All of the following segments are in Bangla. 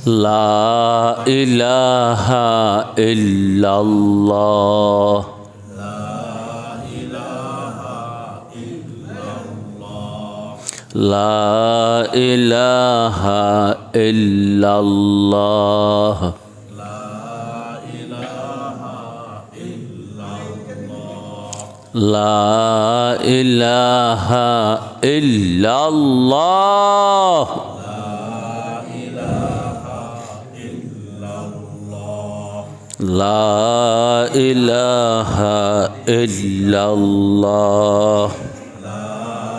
لا إله إلا الله لا إله إلا الله لا إله إلا الله لا إله إلا الله لا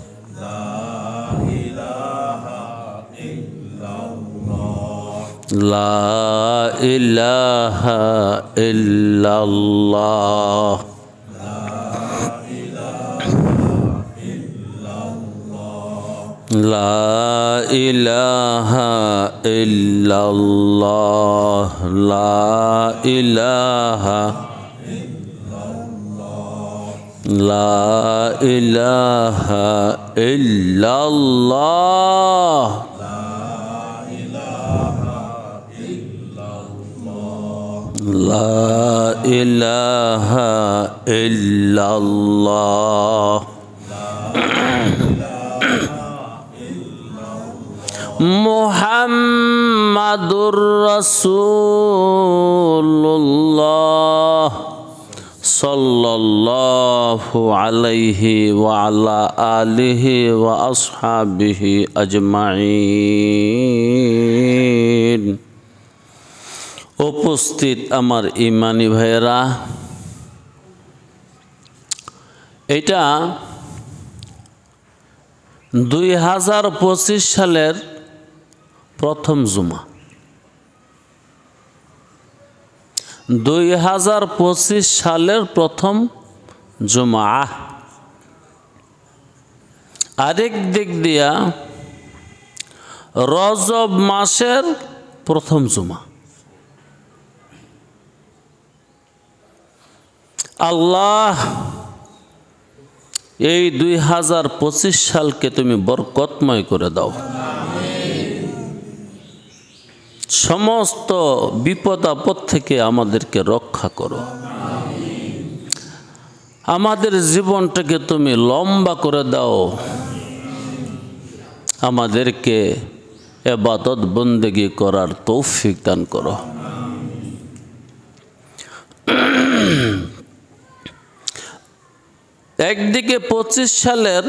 إله إلا الله لا إله إلا الله لا إله إلا الله لا إله لا إله إلا الله لا إله إلا الله মুহাম্মাদুর রাসূলুল্লাহ সাল্লাল্লাহু আলাইহি ওয়া আলা আলিহি ওয়া আসহাবিহি আজমাইন। উপস্থিত আমার ইমানি ভাইয়েরা, এটা 2025 সালের প্রথম জুমা। 2025 সালের প্রথম জুমা। আরেক দিক দিয়া রজব মাসের প্রথম জুমা। আল্লাহ এই 2025 সালকে তুমি বরকতময় করে দাও। সমস্ত বিপদ আপদ থেকে আমাদেরকে রক্ষা করো। আমাদের জীবনটাকে তুমি লম্বা করে দাও। আমাদেরকে ইবাদত বন্দেগী করার তৌফিক দান করো। একদিকে 25 সালের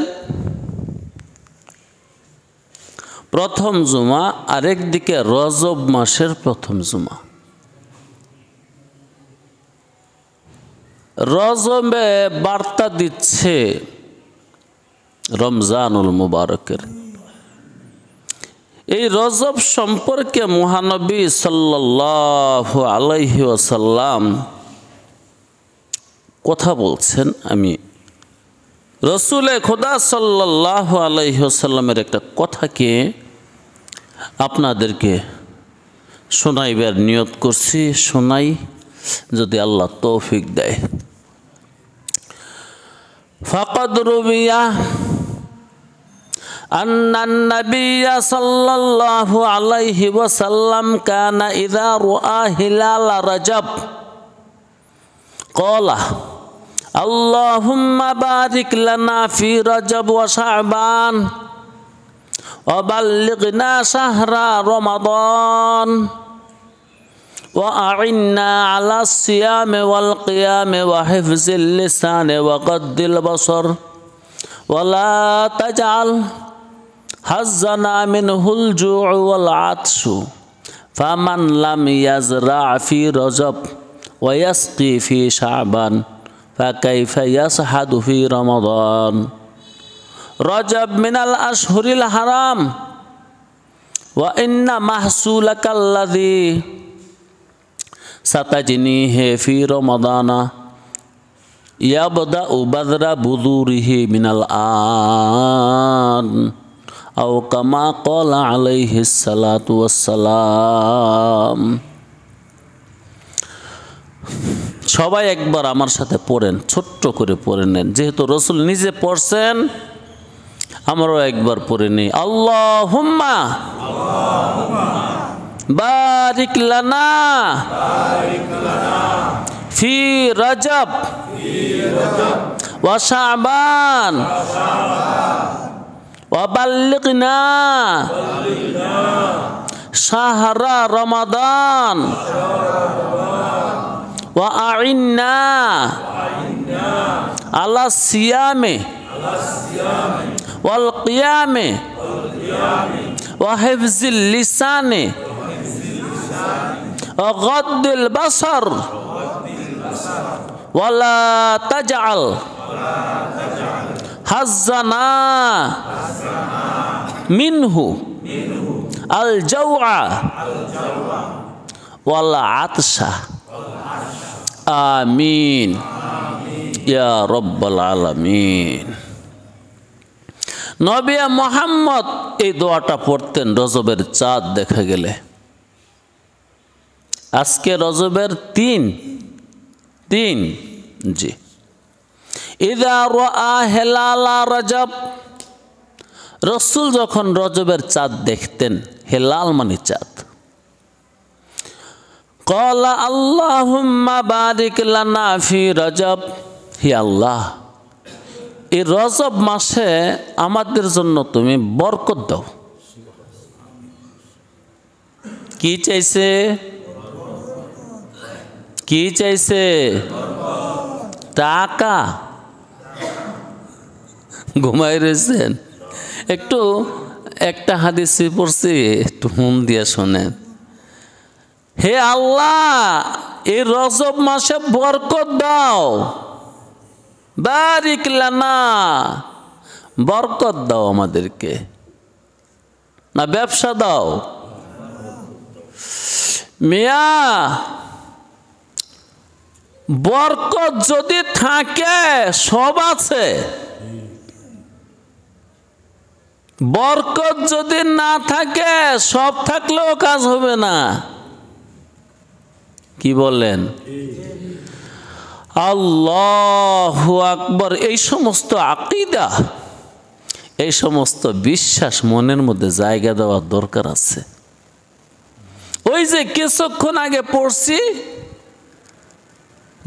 প্রথম জুমা, আরেকদিকে রজব মাসের প্রথম জুমা। রজবে বার্তা দিচ্ছে রমজানুল মুবারকের। এই রজব সম্পর্কে মহানবী সাল্লাল্লাহু আলাইহি ওয়াসাল্লাম কথা বলছেন। আমি রসুলে খোদা সাল্লাল্লাহু আলাইহি ওয়াসাল্লামের একটা কথাকে আপনাদেরকে শোনাইবার নিয়ত করছি, শোনাই যদি আল্লাহ তৌফিক দেয়। ফাকাদ রুবিয়া আন্নান নাবিয়্যা সাল্লাল্লাহু আলাইহি ওয়াসাল্লাম কানা ইযা রাআ হিলাল রাজব ক্বালা আল্লাহুম্মা বারিক লানা ফি রাজব ওয়া শাবান ওয়া বাল্লিগনা শাহরা রমাদান ওয়া আ'ইন্না আলা সিয়ামি ওয়াল কিয়ামি ওয়া হিফজিল লিসানি ওয়া গাদ্দিল বসর ওয়া লা তাজআল হাজ্জানা মিনহুল জু'উ ওয়াল আতশু ফামান লাম ইয়াজরা ফি রাজব ওয়া ইয়াসকি ফি শাবান ফাকাইফা ইয়াসহাদু ফি রমাদান। রজব মিনাল আশহুরিল হারাম ওয়া ইন্না মাহসুলাকাল্লাযী সাতাজনিহি ফি রমাদানা ইয়াবদাউ বাদরা বুদুরিহি মিনাল আন আও কামা ক্বালা আলাইহিস সালাতু ওয়াসসালাম। সবাই একবার আমার সাথে পড়েন, ছোট্ট করে পড়ে নেন, যেহেতু রসুল নিজে পড়ছেন আমরাও একবার পড়ে নেই। আল্লাহুম্মা বারিক লানা ফি রজব ওয়া শাবান ওয়া বাল্লিগনা শাহরা রমাদান ওয়া আ'ইন্না আলা সিয়ামি ওয়াল কিয়ামি ওয়া হিফজিল লিসানি ওয়া গাদ্দিল বসর ওয়া লা তাজআল হাজ্জানা মিনহু আল জাওআ ওয়াল আতশা আমিন ইয়া রব্বাল আলামিন। নবী মুহাম্মদ এই দোয়াটা পড়তেন রজবের চাঁদ দেখা গেলে। আজকে রজবের তিন জি। ইযা রাআ হিলালা রজব, রসুল যখন রজবের চাঁদ দেখতেন, হেলাল মানে চাঁদ, ক্বালা আল্লাহুম্মা বারিক লানা ফি রজব, হে আল্লাহ এই রজব মাসে আমাদের জন্য তুমি বরকত দাও। কি চাইছে? কি চাইছে? টাকা। ঘুমাই রয়েছেন? একটু একটা হাদিসে পড়ছি, একটু মন দিয়া শোনেন। হে আল্লাহ এই রজব মাসে বরকত দাও, বারিক লানা, বরকত দাও আমাদেরকে। না ব্যবসা দাও? মিয়া বরকত যদি থাকে সব আছে, বরকত যদি না থাকে সব থাকলেও কাজ হবে না। কি বলেন? আল্লাহু আকবার। এই সমস্ত আকীদা, এই সমস্ত বিশ্বাস মনের মধ্যে জায়গা দেওয়ার দরকার আছে। ওই যে কিছুক্ষণ আগে পড়ছি,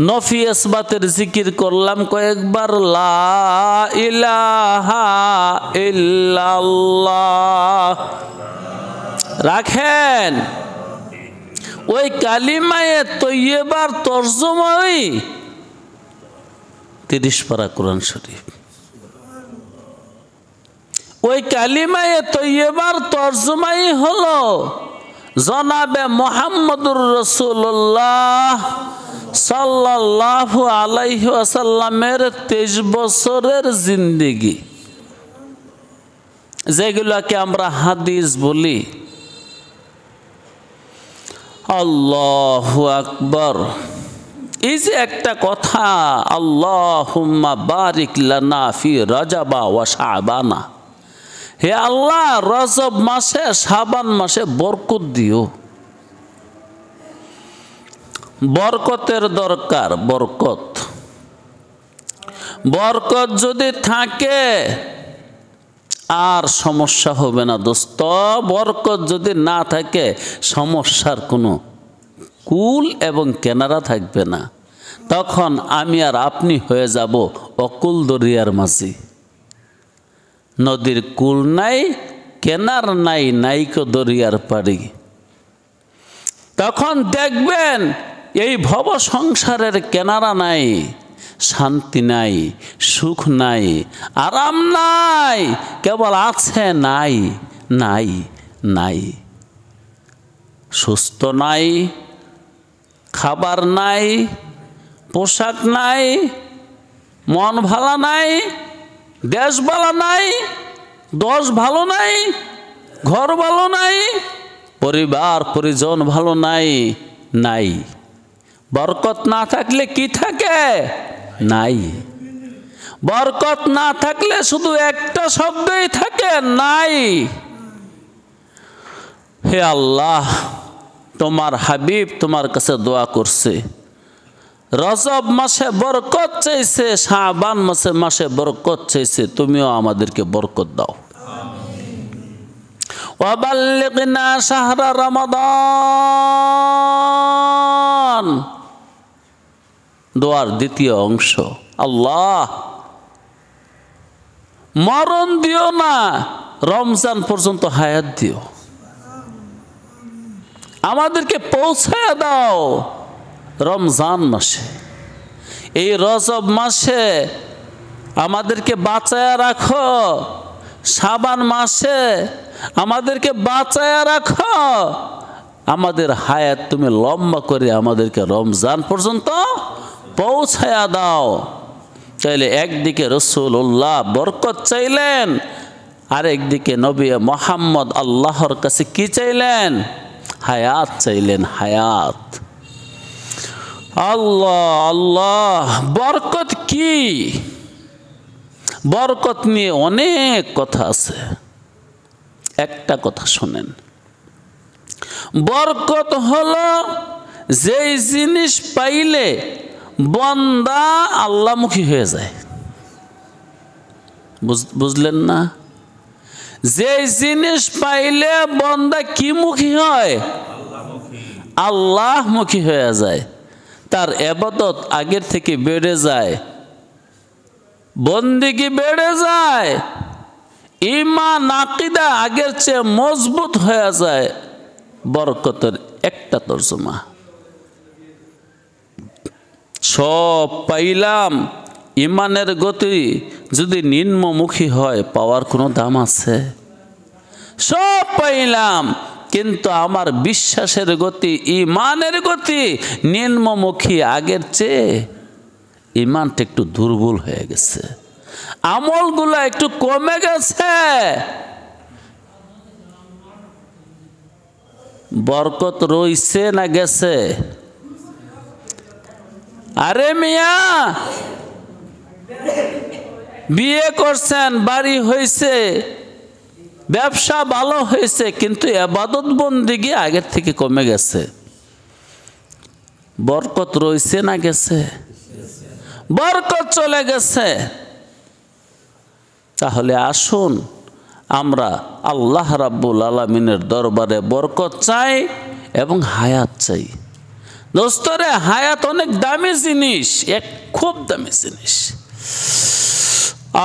নফি ইসবাতের জিকির করলাম কয়েকবার, লা ইলাহা ইল্লাল্লাহ রাখেন। ওই কালিমায়ে তৈয়বার তরজমা ওই 30 পারা কোরআন শরীফ। ওই কালিমায়ে তৈয়বার তরজমাই হলো জনাবে মুহাম্মদুর রাসূলুল্লাহ সাল্লাল্লাহু আলাইহি ওয়াসাল্লামের 23 বছরের জিন্দেগি, যেগুলোকে আমরা হাদিস বলি। আল্লাহু আকবার। এই যে একটা কথা, আল্লাহুম্মা বারিক লানা ফি রাজাবা ওয়া শাবানা, হে আল্লাহ রজব মাসে শাবান মাসে বরকত দিও। বরকতের দরকার, বরকত। বরকত যদি থাকে আর সমস্যা হবে না দোস্ত। বরকত যদি না থাকে সমস্যার কোনো কুল এবং কেনারা থাকবে না। তখন আমি আর আপনি হয়ে যাব অকুল দরিয়ার মাঝি। নদীর কুল নাই, কেনার নাই, নাইকো দরিয়ার পাড়ি। তখন দেখবেন এই ভব সংসারের কেনারা নাই, শান্তি নাই, সুখ নাই, আরাম নাই, কেবল আছে নাই নাই নাই। সুস্থ নাই, খাবার নাই, পোশাক নাই, মন ভালো নাই, দেশ ভালো নাই, দশ ভালো নাই, ঘর ভালো নাই, পরিবার পরিজন ভালো নাই নাই। বরকত না থাকলে কি থাকে? নাই। বরকত না থাকলে শুধু একটা শব্দই থাকে, নাই। হে আল্লাহ, তোমার হাবিব তোমার কাছে দোয়া করছে, রজব মাসে বরকত চাইছে, শাবান মাসে বরকত চাইছে, তুমিও আমাদেরকে বরকত দাও। ওয়াবাল্লিগনা শাহরা রমাদান, দোয়ার দ্বিতীয় অংশ। আল্লাহ মরণ দিও না, রমজান পর্যন্ত হায়াত দিও, আমাদেরকে পৌঁছায় দাও রমজান মাসে। এই রজব মাসে আমাদেরকে বাঁচায়া রাখো, শাবান মাসে আমাদেরকে বাঁচায়া রাখো, আমাদের হায়াত তুমি লম্বা করে আমাদেরকে রমজান পর্যন্ত পৌঁছায়া দাও। চাইলে একদিকে রাসূলুল্লাহ বরকত চাইলেন, আর একদিকে নবী মুহাম্মদ আল্লাহর কাছে কি চাইলেন? হায়াত চাইলেন, হায়াত। আল্লাহ আল্লাহ, বরকত কি? বরকত নিয়ে অনেক কথা আছে, একটা কথা শুনেন। বরকত হলো যেই জিনিস পাইলে বান্দা আল্লাহমুখী হয়ে যায়। বুঝলেন না? যে জিনিস পাইলে বান্দা কি মুখী হয়? আল্লাহমুখী হয়ে যায়। তার ইবাদত আগের থেকে বেড়ে যায়, বন্দেগী বেড়ে যায়, ঈমান আকীদা আগের চেয়ে মজবুত হয়ে যায়। বরকতের একটা তর্জমা। সব পাইলাম, ইমানের গতি যদি নিম্নমুখী হয় পাওয়ার কোনো দাম আছে? সব পাইলাম, কিন্তু আমার বিশ্বাসের গতি, ইমানের গতি নিম্নমুখী, আগের চেয়ে ইমানটা একটু দুর্বল হয়ে গেছে, আমলগুলো একটু কমে গেছে। বরকত রইছে না গেছে? আরে মিয়া, বিয়ে করছেন, বাড়ি হয়েছে, ব্যবসা ভালো হয়েছে, কিন্তু ইবাদত বন্দেগী আগের থেকে কমে গেছে। বরকত রইছে না গেছে? বরকত চলে গেছে। তাহলে আসুন আমরা আল্লাহ রাব্বুল আলামিনের দরবারে বরকত চাই এবং হায়াত চাই। দোস্তরে, হায়াত অনেক দামি জিনিস, এক খুব দামি জিনিস।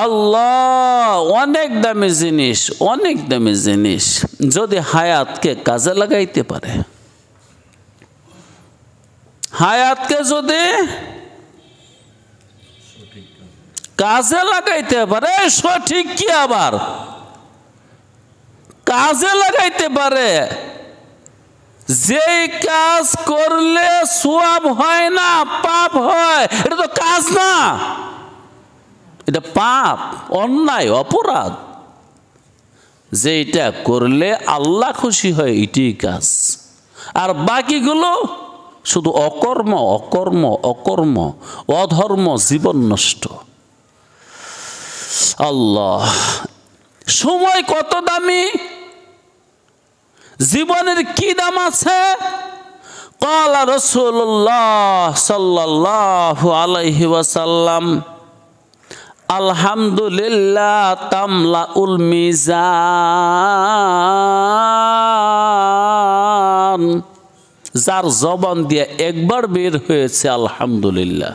আল্লাহ অনেক দামি জিনিস, অনেক দামি জিনিস। যদি হায়াতকে কাজে লাগাইতে পারে, হায়াতকে যদি কাজে লাগাইতে পারে, সঠিক কি আবার কাজে লাগাইতে পারে, যেই কাজ করলে সওয়াব হয় না, পাপ হয়, এটা তো কাজ না, এটা পাপ, অন্যায়, অপরাধ। যেটা করলে আল্লাহ খুশি হয় এটাই কাজ, আর বাকিগুলো শুধু অকর্ম অকর্ম অকর্ম, অধর্ম, জীবন নষ্ট। আল্লাহ, সময় কত দামি, জীবনের কি দাম আছে? ক্বালা রাসূলুল্লাহ সাল্লাল্লাহু আলাইহি ওয়াসাল্লাম, আলহামদুলিল্লাহ তামলাউল মিজান। যার জবান দিয়ে একবার বের হয়েছে আলহামদুলিল্লাহ,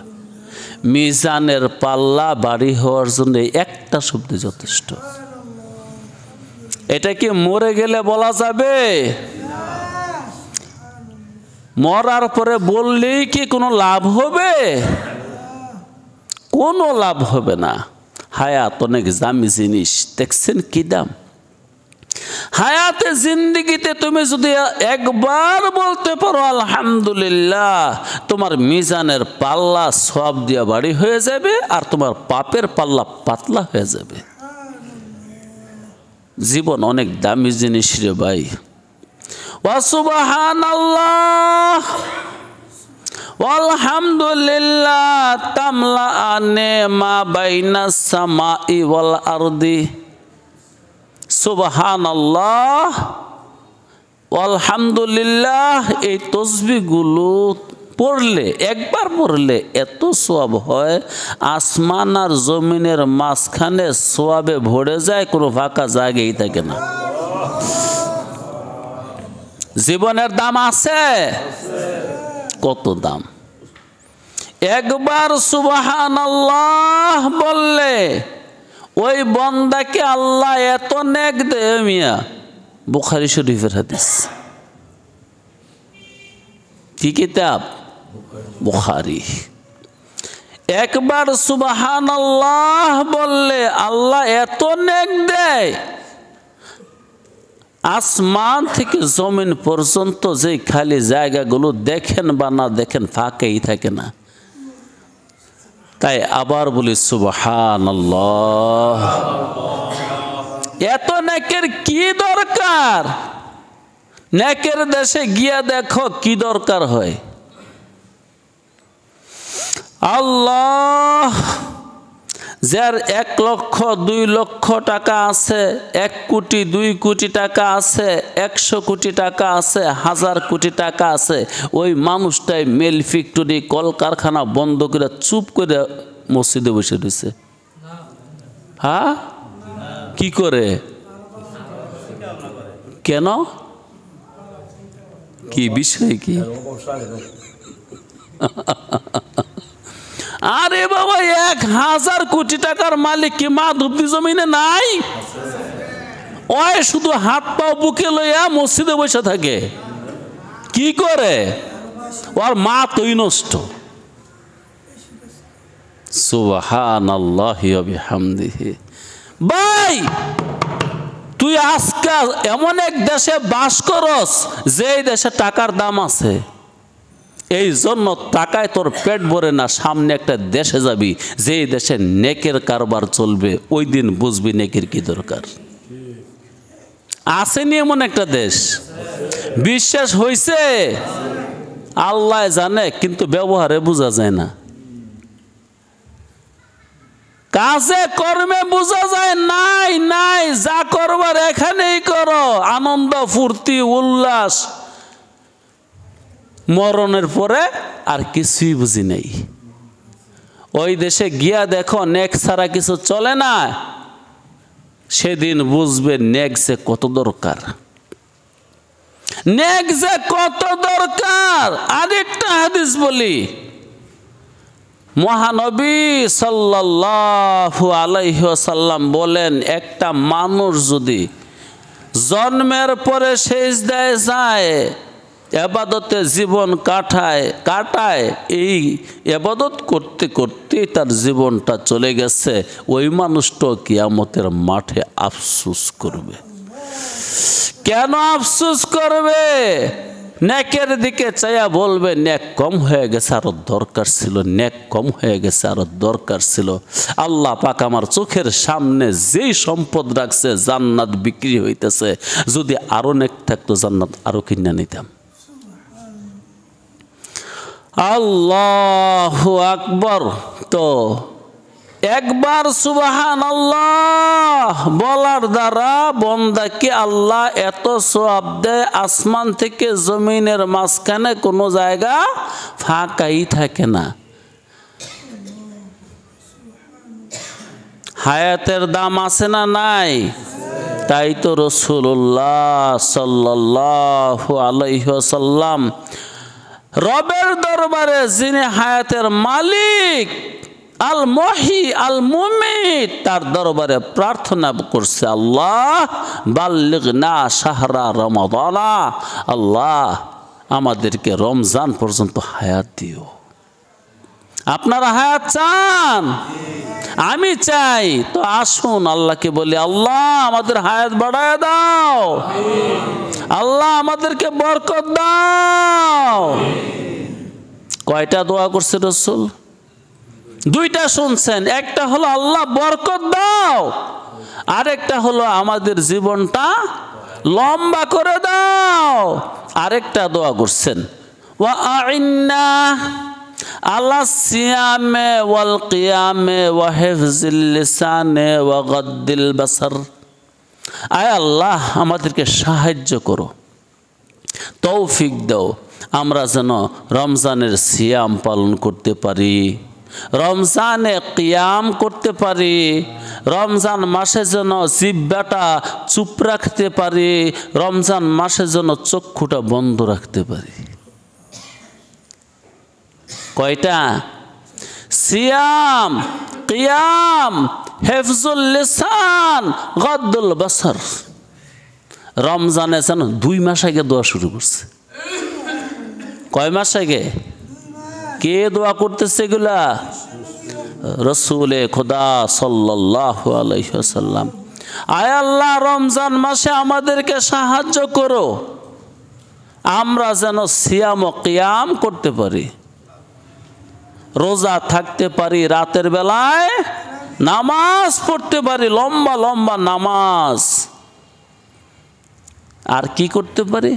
মিজানের পাল্লা বাড়ি হওয়ার জন্য একটা শব্দ যথেষ্ট। এটা কি মরে গেলে বলা যাবে? মরার পরে বললেই কি কোনো লাভ হবে? কোনো লাভ হবে না। হায়াত অনেক দামি জিনিস, দেখছেন কি দাম। হায়াতে জিন্দিগিতে তুমি যদি একবার বলতে পারো আলহামদুলিল্লাহ, তোমার মিজানের পাল্লা সওয়াব দিয়া বাড়ি হয়ে যাবে, আর তোমার পাপের পাল্লা পাতলা হয়ে যাবে। জীবন অনেক দামি জিনিস রে ভাই। ওয়া সুবহানাল্লাহ ওয়ালহামদুলিল্লাহ তামলাআনে মা বাইনাস সামাই ওয়াল আরদি। সুবহানাল্লাহ আলহামদুলিল্লাহ, এই তসবিহগুলো পড়লে, একবার পড়লে এত সওয়াব হয়, আসমান আর জমিনের মাঝখানে সওয়াবে ভরে যায়, কোনো ফাঁকা জায়গাই থাকে না। জীবনের দাম আছে, কত দাম। একবার সুবহানাল্লাহ বললে ওই বন্দাকে আল্লাহ এত নেক দেয় মিয়া। বুখারী শরীফের হাদিস। কি কিতাব? বুখারী। একবার সুবহানাল্লাহ বললে আল্লাহ এত নেক দেয়, আসমান থেকে জমিন পর্যন্ত যে খালি জায়গাগুলো দেখেন বা না দেখেন, ফাঁকেই থাকে না। তাই আবার বলি সুবহানাল্লাহ। এত নেকের কি দরকার? নেকের দেশে গিয়া দেখো কি দরকার হয়। আল্লাহ, যার 1 লক্ষ 2 লক্ষ টাকা আছে, 1 কোটি 2 কোটি টাকা আছে, 100 কোটি টাকা আছে, 1000 কোটি টাকা আছে, ওই মানুষটাই মেল ফ্যাক্টরি কলকারখানা বন্ধ করে চুপ করে মসজিদে বসে রয়েছে। হ্যাঁ, কি করে? কেন? কি বিষয় কি? আরে বাবা, 1000 কোটি টাকার মালিক কি মাধবদী জমিনে নাই? ওই শুধু হাত পাও বুকে লইয়া মসজিদে বসে থাকে। কি করে? ওর মা তুই নষ্ট। সুবহানাল্লাহি ওয়া বিহামদিহি। ভাই, তুই আজকাল এমন এক দেশে বাস করস যে দেশে টাকার দাম আছে, এই জন্য টাকায় তোর পেট ভরে না। সামনে একটা দেশে যাবি যে দেশে নেকের কারবার চলবে, ওই দিন বুঝবি নেকের কি দরকার। আসেনি এমন একটা দেশ? বিশ্বাস হইছে? আল্লাহ জানে, কিন্তু ব্যবহারে বোঝা যায় না, কাজে কর্মে বোঝা যায়। নাই নাই, যা করবার এখানেই করো, আনন্দ ফুর্তি উল্লাস। মরণের পরে আর কিছুই বুঝি নেই। ওই দেশে গিয়া দেখো নেক ছাড়া কিছু চলে না, সেদিন বুঝবে নেক যে কত দরকার। নেক যে কত দরকার। আরেকটা হাদিস বলি, মহানবী সাল্লাল্লাহু আলাইহি ওয়াসাল্লাম বলেন, একটা মানুষ যদি জন্মের পরে সিজদায় যায়, ইবাদতে জীবন কাটায়, এই ইবাদত করতে করতে তার জীবনটা চলে গেছে, ওই মানুষটা কিয়ামতের মাঠে আফসোস করবে। কেন আফসোস করবে? নেকের দিকে চাইয়া বলবে, নেক কম হয়ে গেছে, আরো দরকার ছিল, নেক কম হয়ে গেছে, আরো দরকার ছিল। আল্লাহ পাক আমার চোখের সামনে যেই সম্পদ রাখছে, জান্নাত বিক্রি হইতেছে, যদি আরো নেক থাকতো জান্নাত আরো কিনে নিতাম। আল্লাহু আকবার। তো একবার সুবহানাল্লাহ বলার দ্বারা বন্দাকে আল্লাহ এত সওয়াব দেয়, আসমান থেকে জমিনের মাঝখানে কোনো জায়গা ফাঁকাই থাকে না। হায়াতের দাম আছে না নাই? তাই তো রাসূলুল্লাহ সাল্লাল্লাহু আলাইহি ওয়াসাল্লাম রবের দরবারে, যিনি হায়াতের মালিক, আল মুহয়ি আল মুমিত, তার দরবারে প্রার্থনা করছে, আল্লাহ বাল্লিগনা শাহরা রমাদানা, আল্লাহ আমাদেরকে রমজান পর্যন্ত হায়াত দিও। আপনারা হায়াত চান? আমি চাই। তো আসুন আল্লাহকে বলি, আল্লাহ আমাদের হায়াত বাড়ায় দাও, আল্লাহ আমাদেরকে বরকত দাও। কয়টা দোয়া করছে রাসূল? দুইটা শুনছেন। একটা হলো আল্লাহ বরকত দাও, আরেকটা হলো আমাদের জীবনটা লম্বা করে দাও। আরেকটা দোয়া করছেন, ওয়া আইন্না আলা সিয়ামে ওয়াল কিয়ামে ওয়া হিফজিল লিসানে ওয়া গাদ্দিল বাসার। আয় আল্লাহ আমাদেরকে সাহায্য করো, তৌফিক দাও, আমরা যেন রমজানের সিয়াম পালন করতে পারি, রমজানে কিয়াম করতে পারি, রমজান মাসে যেন জিহ্বাটা চুপ রাখতে পারি, রমজান মাসে যেন চক্ষুটা বন্ধ রাখতে পারি। কয়টা? সিয়াম, কিয়াম, হিফজুল লিসান, গাদ্দুল বাসার। রমজানে যেন 2 মাস আগে দোয়া শুরু করছে। কয় মাস আগে? কে দোয়া করতেছে এগুলা? রাসূলে খোদা সাল্লাল্লাহু আলাইহি ওয়াসাল্লাম। আয় আল্লাহ রমজান মাসে আমাদেরকে সাহায্য করো, আমরা যেন সিয়াম ও কিয়াম করতে পারি, রোজা থাকতে পারি, রাতের বেলায় নামাজ পড়তে পারি, লম্বা লম্বা নামাজ। আর কি করতে পারি?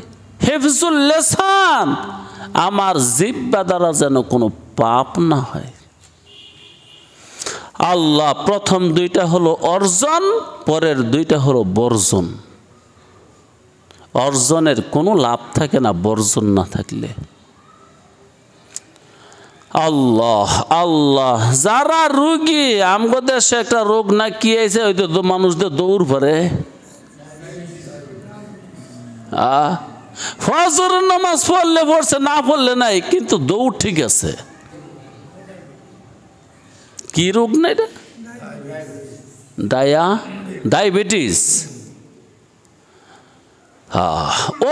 হিফজুল লিসান, আমার জিহ্বা দ্বারা যেন কোনো পাপ না হয়। আল্লাহ প্রথম 2টা হলো অর্জন, পরের 2টা হলো বর্জন। অর্জনের কোনো লাভ থাকে না বর্জন না থাকলে। আল্লাহ আল্লাহ, যারা রোগী, আমগো দেশে একটা রোগ না কি আছে, ওই তো মানুষদের দৌড় পড়ে। ফজরের নামাজ পড়লে পড়ছে, না পড়লে নাই, কিন্তু দৌড় ঠিক আছে। কি রোগ না এটা? ডায়াবেটিস।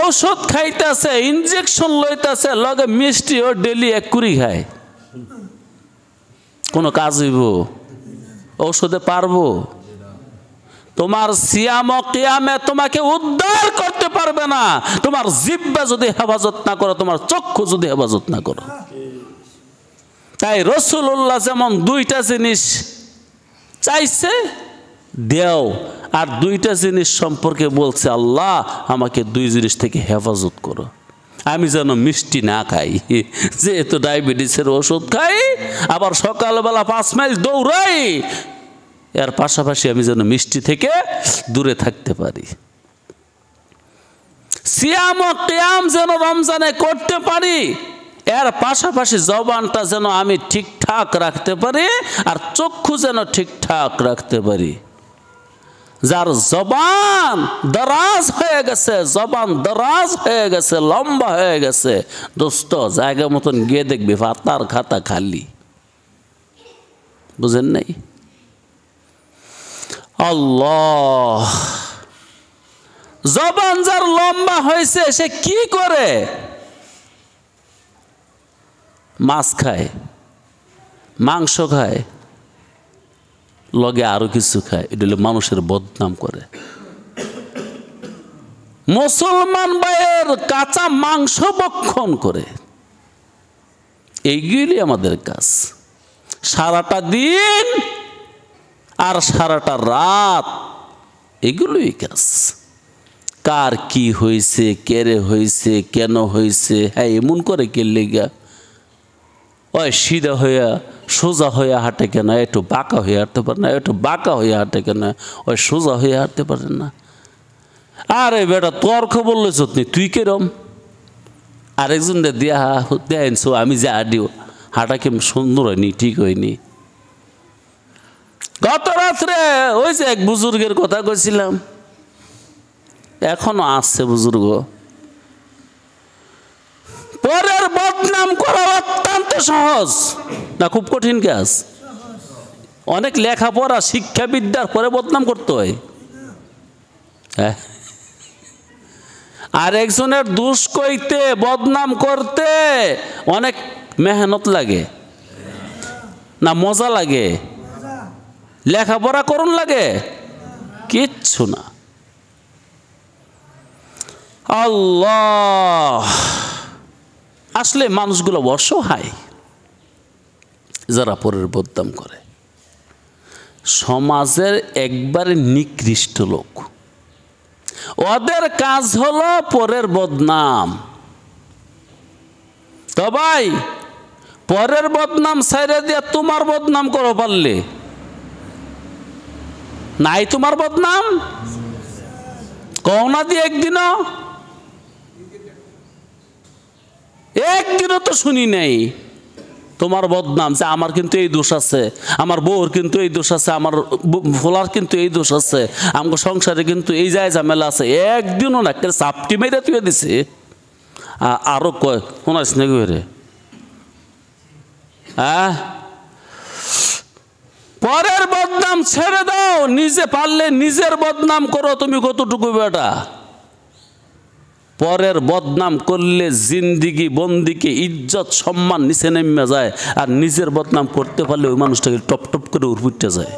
ঔষধ খাইতেছে, ইনজেকশন লইতেছে, লগে মিষ্টি ও ডেলি 1 কুড়ি খায়। কোনো কাজ হইব? ঔষধে পারবো? তোমার সিয়াম ও কিয়ামে তোমাকে উদ্ধার করতে পারবে না, তোমার জিহ্বা যদি হেফাজত না করো, তোমার চক্ষু যদি হেফাজত না করো। তাই রাসূলুল্লাহ যেমন 2টা জিনিস চাইছে দেও, আর 2টা জিনিস সম্পর্কে বলছে, আল্লাহ আমাকে 2 জিনিস থেকে হেফাজত করো। আমি যেন মিষ্টি না খাই, যেহেতু ডায়াবেটিসের ওষুধ খাই, আবার সকালবেলা 5 মাইল দৌড়াই, এর পাশাপাশি আমি যেন মিষ্টি থেকে দূরে থাকতে পারি। সিয়াম ও কিয়াম যেন রমজানে করতে পারি, এর পাশাপাশি জবানটা যেন আমি ঠিকঠাক রাখতে পারি, আর চক্ষু যেন ঠিকঠাক রাখতে পারি। যার জবান দরাজ হয়ে গেছে, জবান দরাজ হয়ে গেছে, লম্বা হয়ে গেছে, দোস্ত জায়গা মতন গিয়ে দেখবি পাতার খাতা খালি। বুঝেন নাই? আল্লাহ, জবান যার লম্বা হয়েছে সে কি করে? মাছ খায়, মাংস খায়, লগে আরো কিছু খায়, এটা হলো মানুষের বদনাম করে। মুসলমান ভাইয়ের কাঁচা মাংস ভক্ষণ করে। এইগুলি আমাদের কাজ, সারাটা দিন আর সারাটা রাত এগুলোই কাজ। কার কি হয়েছে, কেরে হয়েছে, কেন হয়েছে, হ্যাঁ এমন করে কে লেগা, ওই সিধা হইয়া সোজা হইয়া হাঁটে কেন, একটু বাঁকা হয়ে হাঁটতে পারে না, একটু বাঁকা হয়ে হাঁটে কেন, ওই সোজা হয়ে হাঁটতে পারে না। আরে বেটা তর্ক বললে চতনি, তুই কেরম? আরেকজন দিয়া দেখছো আমি যে হাঁটিও হাঁটা কেমন সুন্দর হয়নি, ঠিক হয়নি। গত রাত্রে ওই যে এক বুজুর্গের কথা কইছিলাম, এখনো আসছে বুজুর্গ। পরের বদনাম করা অত্যন্ত সহজ না খুব কঠিন কাজ? অনেক লেখাপড়া শিক্ষাবিদ্যার পরে বদনাম করতে হয়। হ্যাঁ, আর একজনের দোষ কইতে বদনাম করতে অনেক মেহনত লাগে না মজা লাগে? লেখাপড়া করুন লাগে? কিচ্ছু না। আল্লাহ, আসলে মানুষগুলো অসহায় যারা পরের বদনাম করে, সমাজের একবারে নিকৃষ্ট লোক। ওদের কাজ হলো পরের বদনাম। তো ভাই, পরের বদনাম ছাইড়া দিয়া তোমার বদনাম করো পারলে? নাই তোমার বদনাম কও না দিয়ে একদিনও তো শুনি নাই তোমার বদনাম যে আমার কিন্তু এই দোষ আছে, আমার বউর কিন্তু এই দোষ আছে, আমার ফোলার কিন্তু এই দোষ আছে, আমার সংসারে কিন্তু এই যায় ঝামেলা আছে। একদিনও না, একটা চাপটি মেরে তুই দিছে। আরো কয় শোনাইস না রে? পরের বদনাম ছেড়ে দাও, নিজে পারলে নিজের বদনাম করো। তুমি কতটুকু বেটা? পরের বদনাম করলে জিন্দিগি বন্দিকে ইজ্জত সম্মান নিচে নেমে যায়, আর নিজের বদনাম করতে পারলে ওই মানুষটাকে টপ টপ করে উঠতে যায়।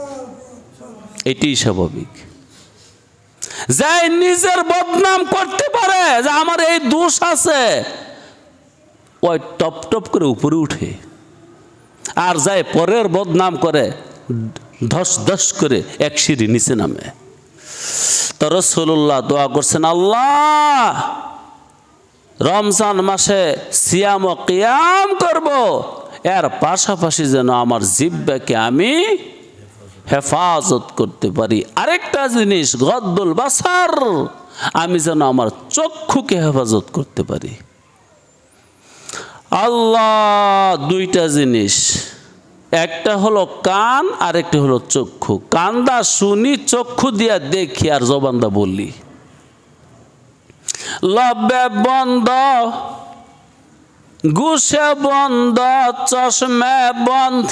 এটাই স্বাভাবিক। যাই নিজের বদনাম করতে পারে যে আমার এই দোষ আছে, ওই টপ টপ করে উপরে উঠে। আর যাই পরের বদনাম করে ধস ধস করে এক সিঁড়ি নিচে নামে। তো রাসূলুল্লাহ দোয়া করছেন, আল্লাহ রমজান মাসে সিয়াম ও কিয়াম করব, এর পাশাপাশি যেন আমার জিহ্বাকে আমি হেফাজত করতে পারি। আরেকটা জিনিস গদ্দুল বাসার, আমি যেন আমার চক্ষুকে হেফাজত করতে পারি। আল্লাহ দুইটা জিনিস, একটা হলো কান, আরেকটা হলো চক্ষু। কান্দা শুনি, চক্ষু দিয়া দেখি, আর জবানদা বলি। লবে বন্ধ, গুসে বন্ধ, চশমে বন্ধ।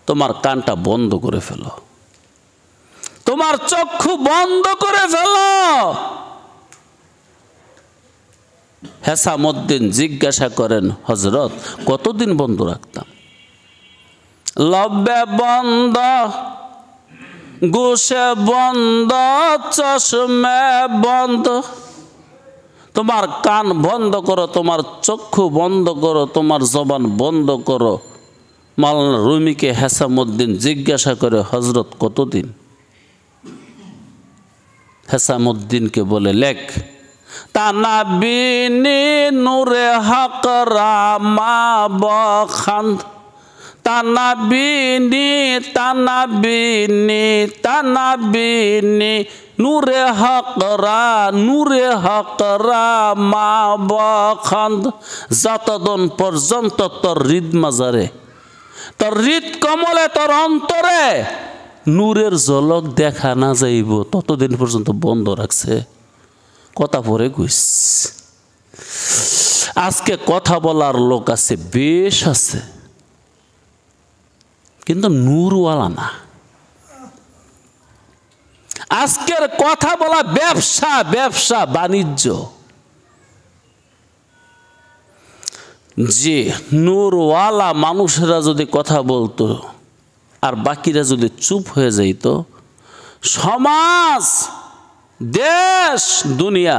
তোমার কানটা বন্ধ করে ফেলো, তোমার চক্ষু বন্ধ করে ফেলো। হেসামউদ্দিন জিজ্ঞাসা করেন, হযরত কতদিন বন্ধ রাখতাম? লবে বন্ধ, গুসে বন্ধ, চশমে বন্ধ। তোমার কান বন্ধ করো, তোমার চক্ষু বন্ধ করো, তোমার জবান বন্ধ করো। মাওলানা রুমিকে হেসামউদ্দিন জিজ্ঞাসা করে, হযরত কতদিন? হেসামউদ্দিনকে বলে, লেখ, তানাবিনি নূরে হক রামা বখান্দ। তানাবিনি তানাবিনি তানাবিনি নূরে হক রামা বখান্দ। যতদিন পর্যন্ত তোর হৃদ মাজারে, তোর হৃদ কমলে, তোর অন্তরে নূরের ঝলক দেখা না যাইব, ততদিন পর্যন্ত বন্ধ রাখছে। কথা পরে কইস। আজকে কথা বলার লোক আছে, বেশ আছে, কিন্তু নূরওয়ালা না। আজকের কথা বলা ব্যবসা, ব্যবসা বাণিজ্য। যে নূরওয়ালা মানুষেরা যদি কথা বলতো আর বাকিরা যদি চুপ হয়ে যাইত, সমাজ, দেশ, দুনিয়া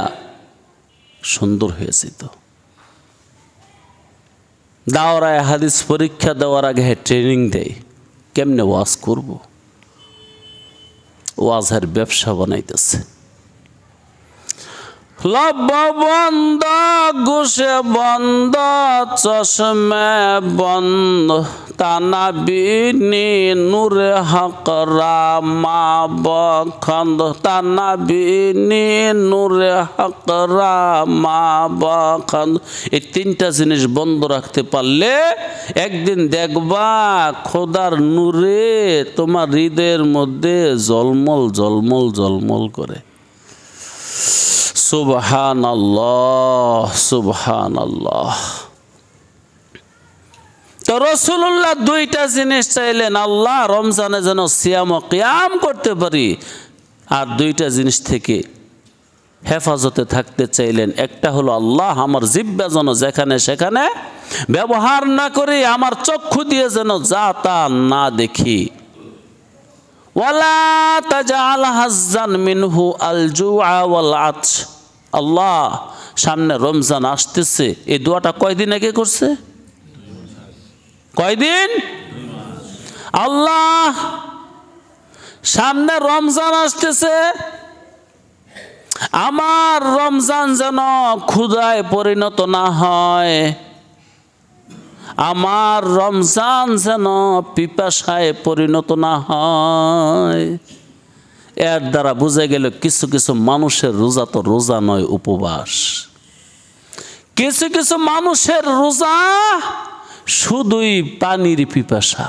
সুন্দর হয়ে যেত। দাওরায়ে হাদিস পরীক্ষা দেওয়ার আগে ট্রেনিং দেয়, কেমনে ওয়াজ করব। ওয়াজের ব্যবসা বানাইতেছে। লব বন্ধ, ঘুষে বন্ধ, চশমে বন্ধ, তানা বিনি নূরে হক রামা বখন্দ, তানা বিনি নূরে হক রামা বখন্দ। এই তিনটা জিনিস বন্ধ রাখতে পারলে একদিন দেখবা খোদার নূরে তোমার হৃদয়ের মধ্যে জলমল জলমল জলমল করে। সুবহানাল্লাহ, সুবহানাল্লাহ। তো রাসূলুল্লাহ দুইটা জিনিস চাইলেন, আল্লাহ রমজানে যেন সিয়াম ও কিয়াম করতে পারি, আর দুইটা জিনিস থেকে হেফাজতে থাকতে চাইলেন। একটা হলো আল্লাহ আমার জিহ্বা যেন যেখানে সেখানে ব্যবহার না করি, আমার চক্ষু দিয়ে যেন যা তা না দেখি। ওয়ালা তাজআল হাজ্জান মিনহু আল জুআ ওয়াল আতশ। আল্লাহ সামনে রমজান আসতেছে, এই দোয়াটা কয়দিন আগে করছে? কয়দিন? আল্লাহ সামনে রমজান আসতেছে, আমার রমজান যেন ক্ষুধায় পরিণত না হয়, আমার রমজান যেন পিপাসায় পরিণত না হয়। এর দ্বারা বোঝা গেল কিছু কিছু মানুষের রোজা তো রোজা নয়, উপবাস। কিছু কিছু মানুষের রোজা শুধুই পানির পিপাসা।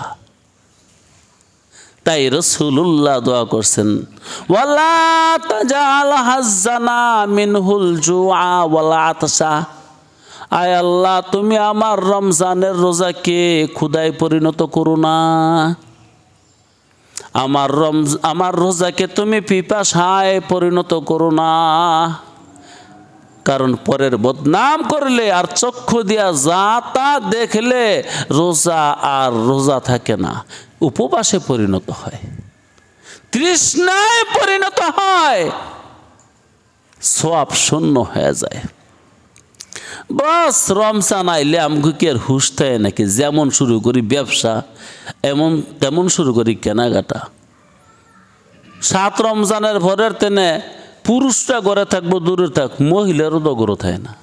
তাই রাসূলুল্লাহ দোয়া করছেন, ওয়ালা তাজআল হাজ্জানা মিনহুল জুআ ওয়াল আতশা। আয় আল্লাহ তুমি আমার রমজানের রোজাকে ক্ষুধায় পরিণত করো না, আমার রোজাকে তুমি পিপাসায় পরিণত করো না। কারণ পরের বদনাম করলে আর চক্ষু দিয়া যা তা দেখলে রোজা আর রোজা থাকে না, উপবাসে পরিণত হয়, তৃষ্ণায় পরিণত হয়, সওয়াব শূন্য হয়ে যায়। বাস রমজান আইলে আমগো কি আর হুশ থাকে নাকি? যেমন শুরু করি ব্যবসা, তেমন শুরু করি কেনাকাটা। 7 রমজানের ভোরের তেনে পুরুষরা ঘরে থাকবো দূরে থাক, মহিলারও তো ঘরে থাকে না।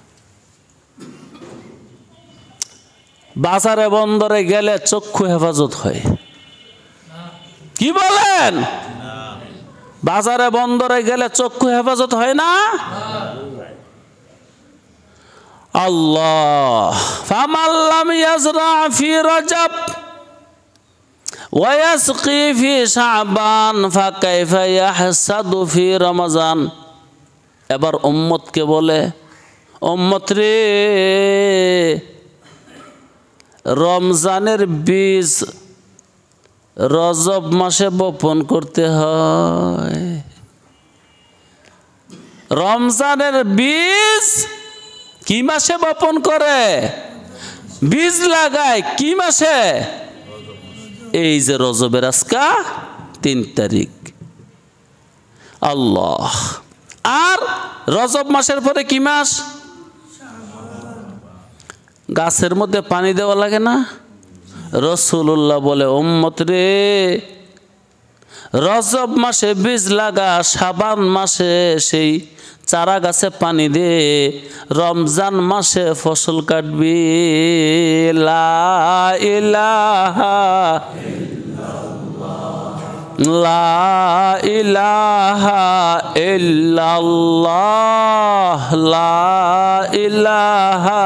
বাজারে বন্দরে গেলে চক্ষু হেফাজত হয়, কি বলেন? বাজারে বন্দরে গেলে চক্ষু হেফাজত হয় না? আল্লাহ ফামান লাম ইয়াজরা ফি রজব ওয়া ইয়াসকি ফি শাবান ফাকাইফা ইয়াহসাদু ফি রমজান। এবার উম্মতকে বলে, উম্মত রে, রমজানের বীজ রজব মাসে বপন করতে হয়। রমজানের বীজ কি মাসে বপন করে? বীজ লাগায় কি মাসে? এই যে রজবের আজকা 3 তারিখ। আল্লাহ, আর রজব মাসের পরে কি মাস? গাছের মধ্যে পানি দেওয়া লাগে না? রাসূলুল্লাহ বলে, উম্মত রে, রজব মাসে বীজ লাগা, শাবান মাসে সেই চারা গাছে পানি দে, রমজান মাসে ফসল কাটবি। লা ইলাহা লা ইলাহা ইল্লাল্লাহ, লা ইলাহা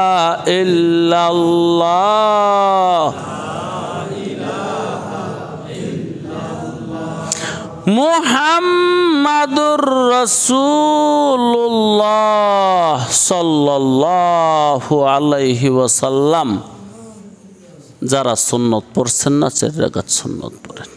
ইল্লাল্লাহ, মুহাম্মাদুর রাসূলুল্লাহ সাল্লাল্লাহু আলাইহি ওয়াসাল্লাম। যারা সুন্নত পড়ছেন না, 4 রাকাত সুন্নত পড়েন।